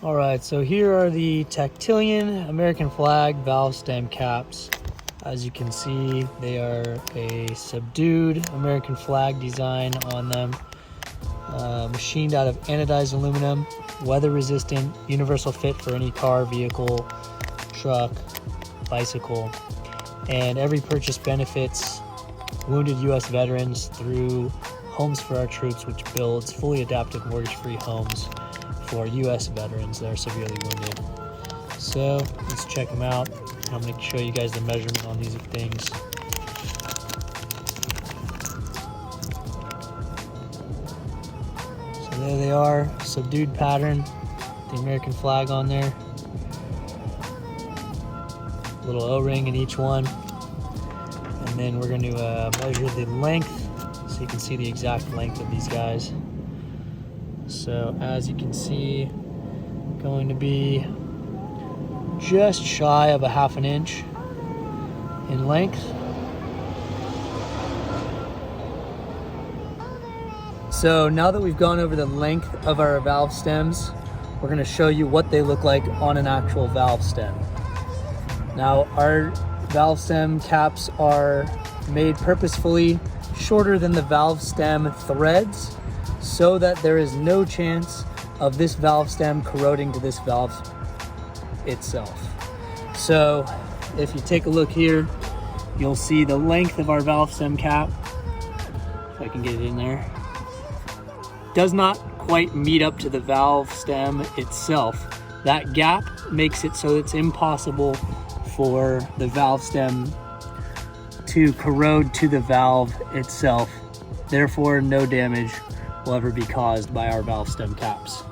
All right, so here are the Tactilian American flag valve stem caps. As you can see, they are a subdued American flag design on them, machined out of anodized aluminum, weather resistant, universal fit for any car, vehicle, truck, bicycle, and every purchase benefits wounded U.S. veterans through Homes for Our Troops, which builds fully adaptive mortgage-free homes for U.S. veterans that are severely wounded. So let's check them out. I'm going to show you guys the measurement on these things. So there they are, subdued pattern, the American flag on there. Little O-ring in each one. And then we're going to measure the length so you can see the exact length of these guys. So as you can see, going to be just shy of a ½ inch in length. So now that we've gone over the length of our valve stems, we're going to show you what they look like on an actual valve stem. Now, our valve stem caps are made purposefully shorter than the valve stem threads so that there is no chance of this valve stem corroding to this valve itself. So if you take a look here, you'll see the length of our valve stem cap. If I can get it in there. Does not quite meet up to the valve stem itself. That gap makes it so it's impossible for the valve stem to corrode to the valve itself. Therefore, no damage will ever be caused by our valve stem caps.